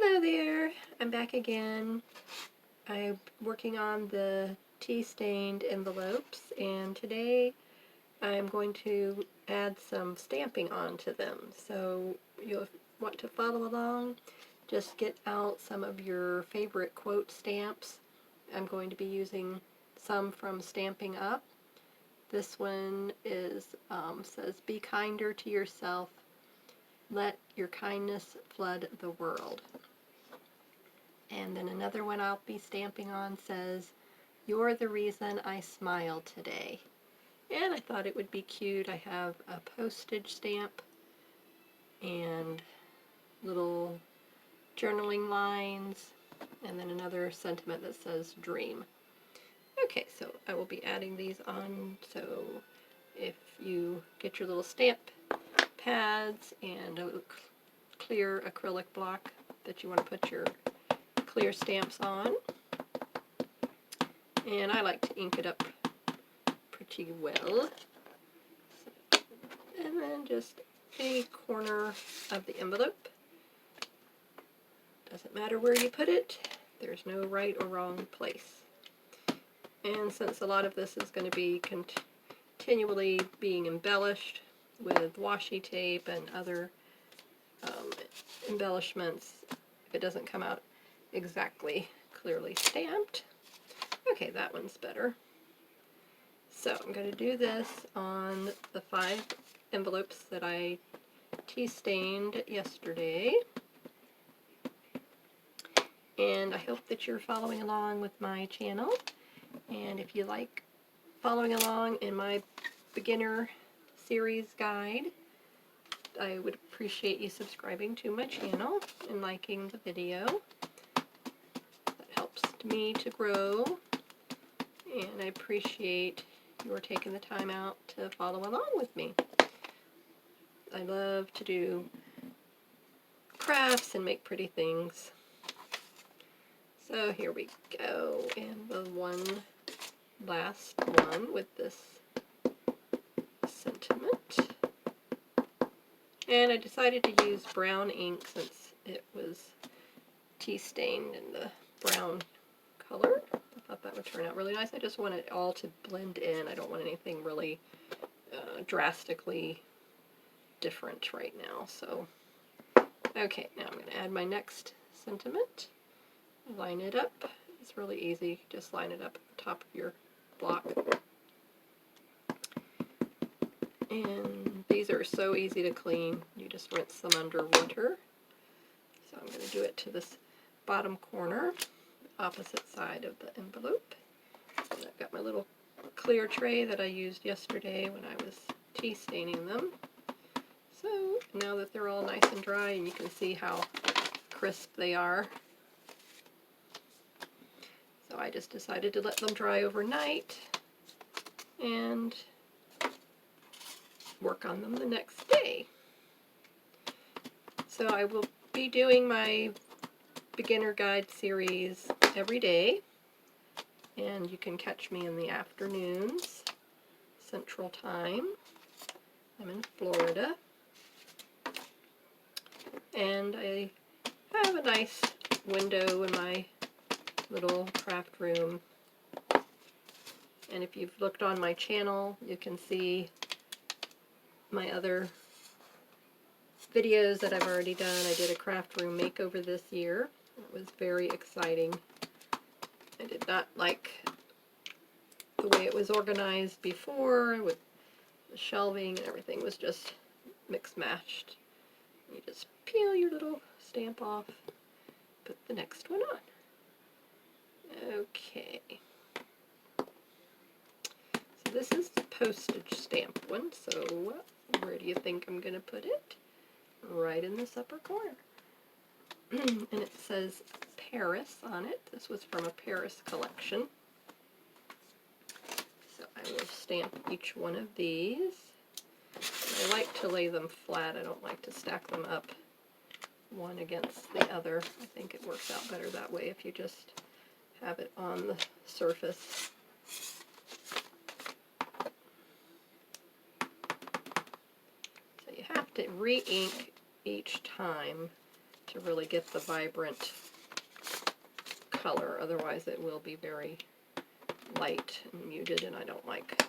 Hello there, I'm back again. I'm working on the tea-stained envelopes, and today I'm going to add some stamping onto them. So you'll want to follow along. Just get out some of your favorite quote stamps. I'm going to be using some from Stamping Up. This one is says, "Be kinder to yourself. Let your kindness flood the world." And then another one I'll be stamping on says, "You're the reason I smile today." And I thought it would be cute. I have a postage stamp and little journaling lines, and then another sentiment that says dream. Okay, so I will be adding these on, so if you get your little stamp pads and a clear acrylic block that you want to put your clear stamps on, and I like to ink it up pretty well, and then just a corner of the envelope. Doesn't matter where you put it, there's no right or wrong place. And since a lot of this is going to be continually being embellished with washi tape and other embellishments, if it doesn't come out exactly clearly stamped. Okay, that one's better. So I'm going to do this on the 5 envelopes that I tea-stained yesterday. And I hope that you're following along with my channel. And if you like following along in my beginner series guide, I would appreciate you subscribing to my channel and liking the video. That helps me to grow, and I appreciate your taking the time out to follow along with me. I love to do crafts and make pretty things. So here we go, and the last one with this sentiment. And I decided to use brown ink since it was tea-stained in the brown color. I thought that would turn out really nice. I just want it all to blend in. I don't want anything really drastically different right now. So, okay, now I'm going to add my next sentiment. Line it up. It's really easy. Just line it up at the top of your block. And these are so easy to clean. You just rinse them under water. So I'm going to do it to this bottom corner, opposite side of the envelope. And I've got my little clear tray that I used yesterday when I was tea staining them. So now that they're all nice and dry, and you can see how crisp they are, so I just decided to let them dry overnight and work on them the next day. So I will be doing my beginner guide series every day, and you can catch me in the afternoons, Central Time. I'm in Florida, and I have a nice window in my little craft room. And if you've looked on my channel, you can see my other videos that I've already done. I did a craft room makeover this year. It was very exciting. I did not like the way it was organized before, with the shelving and everything was just mixed-matched. You just peel your little stamp off, put the next one on. Okay. So this is the postage stamp one, so where do you think I'm going to put it? Right in this upper corner. And it says Paris on it. This was from a Paris collection. So I will stamp each one of these. And I like to lay them flat. I don't like to stack them up one against the other. I think it works out better that way if you just have it on the surface. So you have to re-ink each time to really get the vibrant color. Otherwise it will be very light and muted, and I don't like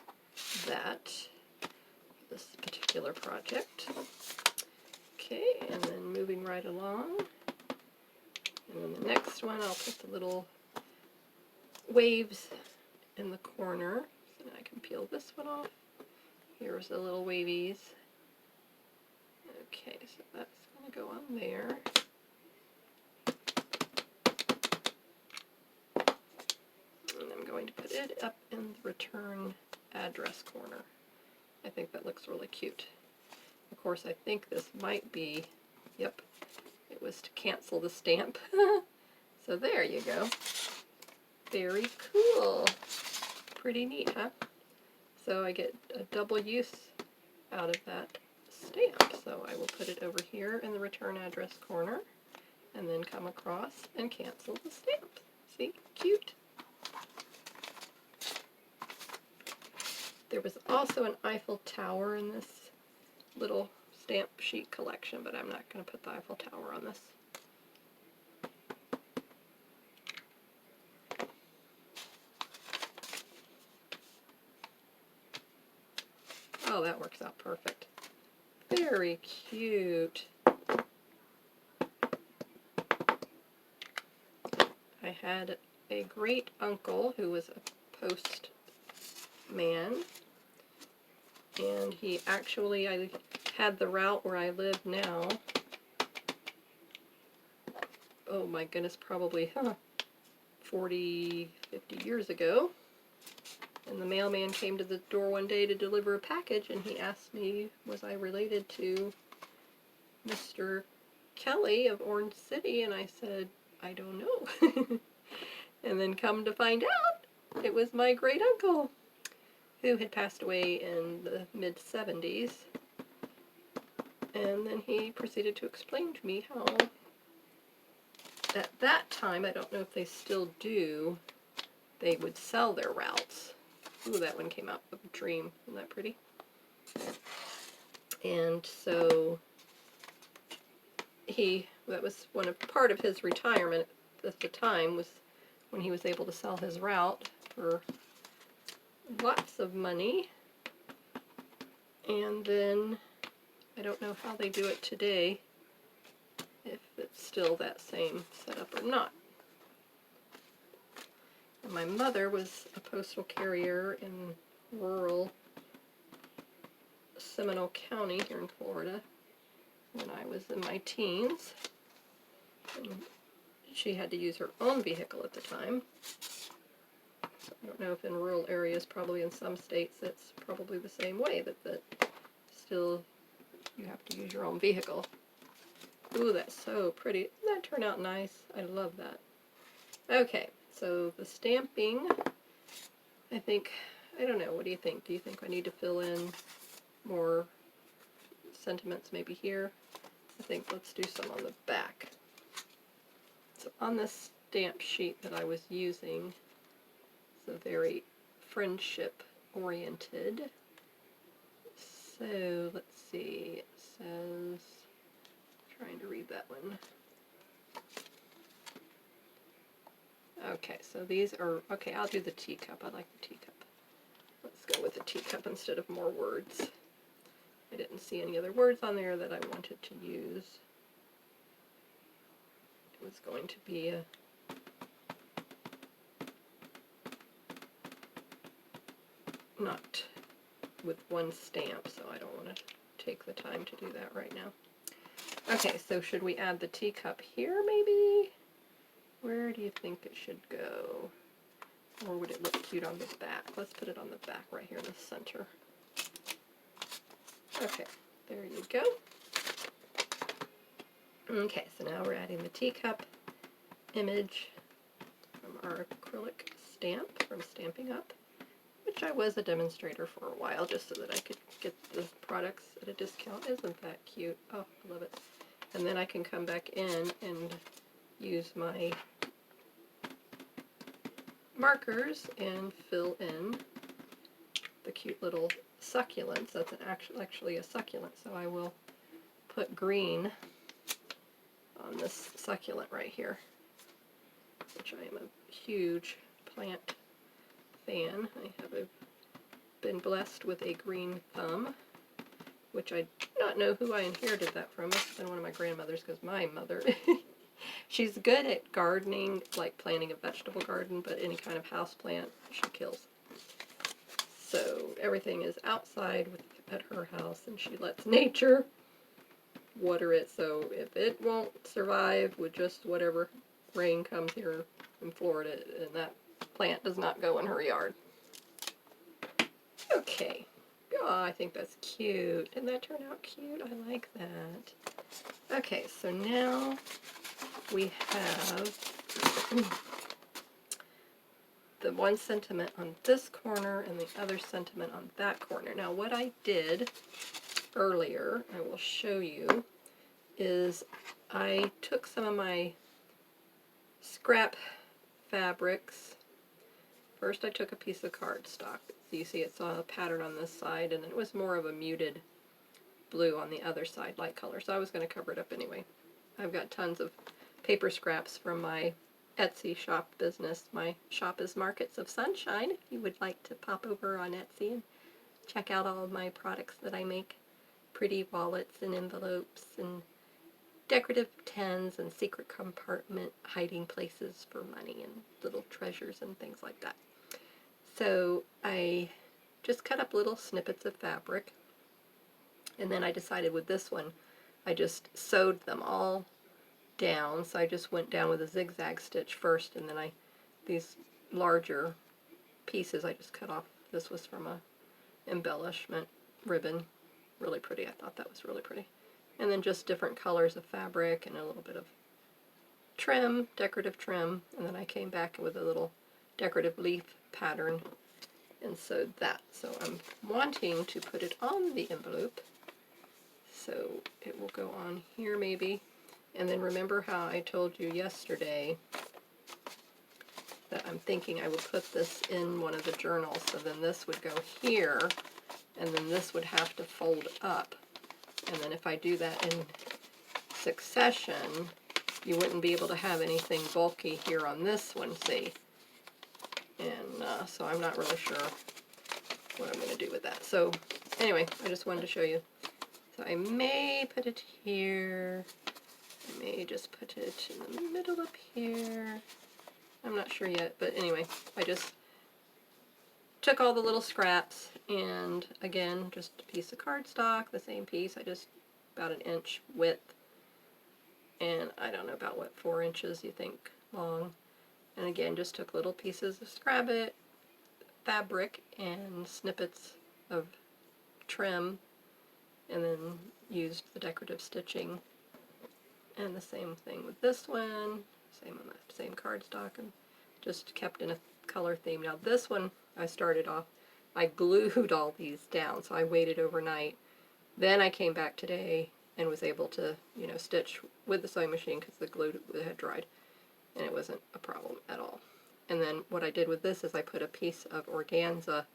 that, this particular project. Okay, and then moving right along. And then the next one, I'll put the little waves in the corner. So I can peel this one off. Here's the little wavies. Okay, so that's going to go on there. And I'm going to put it up in the return address corner. I think that looks really cute. Of course, I think this might be, yep, it was to cancel the stamp. So there you go. Very cool. Pretty neat, huh? So I get a double use out of that stamp. So I will put it over here in the return address corner and then come across and cancel the stamp. See? Cute. There was also an Eiffel Tower in this little stamp sheet collection, but I'm not going to put the Eiffel Tower on this. Oh, that works out perfect. Very cute. I had a great uncle who was a postman, and he actually, I had the route where I live now, oh my goodness, probably 40, 50 years ago. And the mailman came to the door one day to deliver a package, and he asked me, was I related to Mr. Kelly of Orange City? And I said, I don't know. And then come to find out, it was my great uncle, who had passed away in the mid-70s. And then he proceeded to explain to me how, at that time, I don't know if they still do, they would sell their routes. Ooh, that one came out of a dream. Isn't that pretty? And so that was part of his retirement at the time, was when he was able to sell his route for lots of money. And then I don't know how they do it today, if it's still that same setup or not. And my mother was a postal carrier in rural Seminole County here in Florida when I was in my teens. And she had to use her own vehicle at the time. So I don't know if in rural areas, probably in some states, it's probably the same way, that still you have to use your own vehicle. Ooh, that's so pretty. Doesn't that turn out nice? I love that. Okay, so the stamping, I think, I don't know, what do you think? Do you think I need to fill in more sentiments maybe here? I think let's do some on the back. So on this stamp sheet that I was using, it's a very friendship oriented. So let's see, it says, trying to read that one. Okay, so these are, okay, I'll do the teacup. I like the teacup. Let's go with the teacup instead of more words. I didn't see any other words on there that I wanted to use. It was going to be a not with one stamp, so I don't want to take the time to do that right now. Okay, so should we add the teacup here maybe? Where do you think it should go? Or would it look cute on the back? Let's put it on the back right here in the center. Okay, there you go. Okay, so now we're adding the teacup image from our acrylic stamp from Stampin' Up, which I was a demonstrator for a while just so that I could get the products at a discount. Isn't that cute? Oh, I love it. And then I can come back in and use my markers and fill in the cute little succulents. That's actually a succulent, so I will put green on this succulent right here, which I am a huge plant fan. I have been blessed with a green thumb, which I do not know who I inherited that from. It must have been one of my grandmothers, because my mother, she's good at gardening, like planting a vegetable garden, but any kind of house plant she kills. So everything is outside at her house, and she lets nature water it, so if it won't survive with just whatever rain comes here in Florida, then that plant does not go in her yard. Okay. Oh, I think that's cute. Didn't that turn out cute? I like that. Okay, so now we have the one sentiment on this corner and the other sentiment on that corner. Now what I did earlier, I will show you, is I took some of my scrap fabrics. First I took a piece of cardstock. So you see it's a pattern on this side, and it was more of a muted blue on the other side, light color, so I was going to cover it up anyway. I've got tons of paper scraps from my Etsy shop business. My shop is Markets of Sunshine. If you would like to pop over on Etsy and check out all of my products that I make. Pretty wallets and envelopes and decorative pens and secret compartment hiding places for money and little treasures and things like that. So I just cut up little snippets of fabric, and then I decided with this one I just sewed them all down. So I just went down with a zigzag stitch first, and then these larger pieces I just cut off. This was from a embellishment ribbon. Really pretty. I thought that was really pretty. And then just different colors of fabric and a little bit of trim, decorative trim, and then I came back with a little decorative leaf pattern and sewed that. So I'm wanting to put it on the envelope, so it will go on here maybe. And then remember how I told you yesterday that I'm thinking I would put this in one of the journals, so then this would go here, and then this would have to fold up. And then if I do that in succession, you wouldn't be able to have anything bulky here on this one, see? And so I'm not really sure what I'm going to do with that. So anyway, I just wanted to show you. So I may put it here. I may just put it in the middle up here. I'm not sure yet, but anyway, I just took all the little scraps, and again, just a piece of cardstock, the same piece, I just about an inch width, and I don't know about what 4 inches you think long, and again just took little pieces of fabric and snippets of trim, and then used the decorative stitching. And the same thing with this one, same on the same cardstock, and just kept in a color theme. Now this one I started off, I glued all these down, so I waited overnight. Then I came back today and was able to, you know, stitch with the sewing machine because the glue had dried, and it wasn't a problem at all. And then what I did with this is I put a piece of organza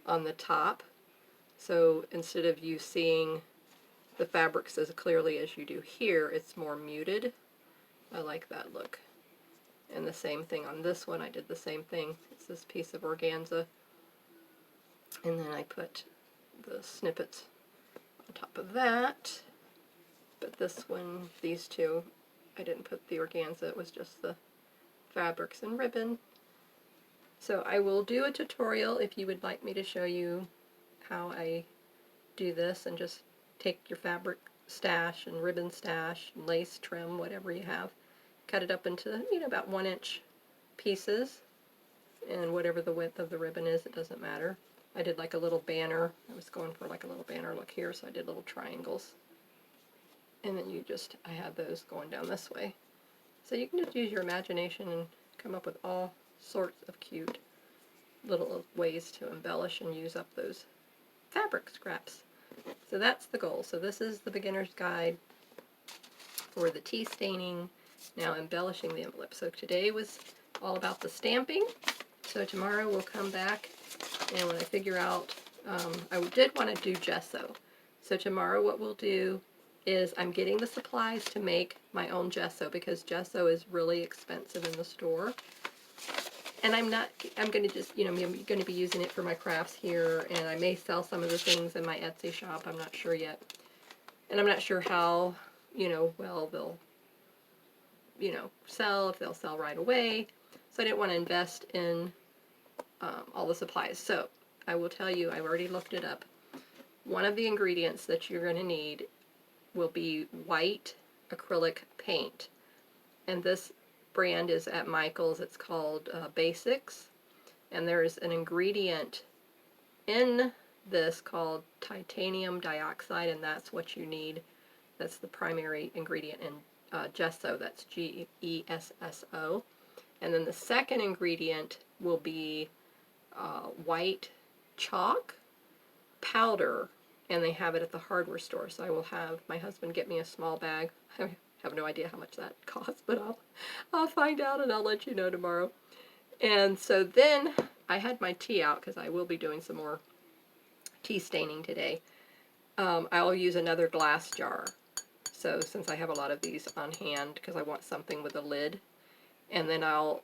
on the top, so instead of you seeing the fabrics as clearly as you do here, it's more muted. I like that look. And the same thing on this one, I did the same thing. It's this piece of organza, and then I put the snippets on top of that. But this one, these two, I didn't put the organza, it was just the fabrics and ribbon. So I will do a tutorial if you would like me to show you how I do this, and just take your fabric stash and ribbon stash, lace trim, whatever you have, cut it up into, you know, about 1 inch pieces, and whatever the width of the ribbon is, it doesn't matter. I did like a little banner. I was going for like a little banner look here, so I did little triangles. And then I had those going down this way. So you can just use your imagination and come up with all sorts of cute little ways to embellish and use up those fabric scraps. So that's the goal. So this is the beginner's guide for the tea staining, now embellishing the envelope. So today was all about the stamping. So tomorrow we'll come back, and when I figure out, I did want to do gesso. So tomorrow what we'll do is I'm getting the supplies to make my own gesso because gesso is really expensive in the store. And I'm going to just, I'm going to be using it for my crafts here, and I may sell some of the things in my Etsy shop. I'm not sure yet. And I'm not sure how, well they'll, sell, if they'll sell right away. So I didn't want to invest in all the supplies. So I will tell you, I've already looked it up. One of the ingredients that you're going to need will be white acrylic paint. And this brand is at Michael's. It's called Basics. And there's an ingredient in this called titanium dioxide, and that's what you need. That's the primary ingredient in gesso. That's Gesso. And then the second ingredient will be white chalk powder, and they have it at the hardware store. So I will have my husband get me a small bag. I have no idea how much that costs, but I'll find out and I'll let you know tomorrow. And so then I had my tea out because I will be doing some more tea staining today. I'll use another glass jar. So since I have a lot of these on hand, because I want something with a lid. And then I'll,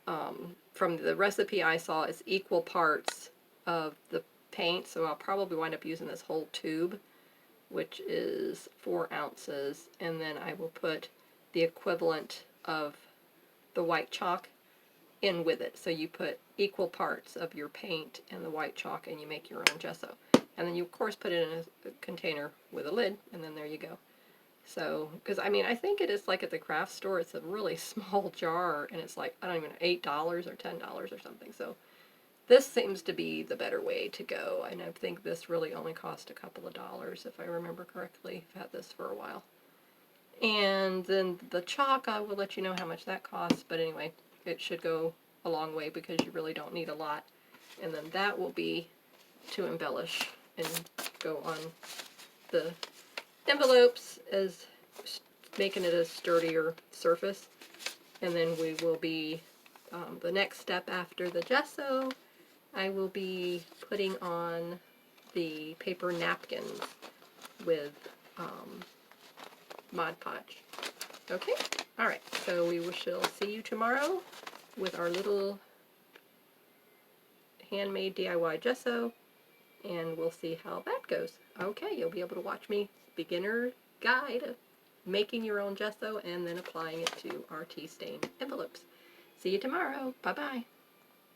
from the recipe I saw, it's equal parts of the paint, so I'll probably wind up using this whole tube, which is 4 ounces, and then I will put the equivalent of the white chalk in with it. So you put equal parts of your paint and the white chalk, and you make your own gesso. And then you, of course, put it in a container with a lid, and then there you go. So, because I mean, I think it is like at the craft store, it's a really small jar, and it's like, I don't even know, $8 or $10 or something. So this seems to be the better way to go. And I think this really only cost a couple of dollars, if I remember correctly. I've had this for a while. And then the chalk, I will let you know how much that costs. But anyway, it should go a long way because you really don't need a lot. And then that will be to embellish and go on the envelopes, as making it a sturdier surface. And then we will be, the next step after the gesso, I will be putting on the paper napkins with Mod Podge. Okay? Alright, so we shall see you tomorrow with our little handmade DIY gesso, and we'll see how that goes. Okay, you'll be able to watch me beginner guide of making your own gesso and then applying it to our tea stain envelopes. See you tomorrow. Bye-bye.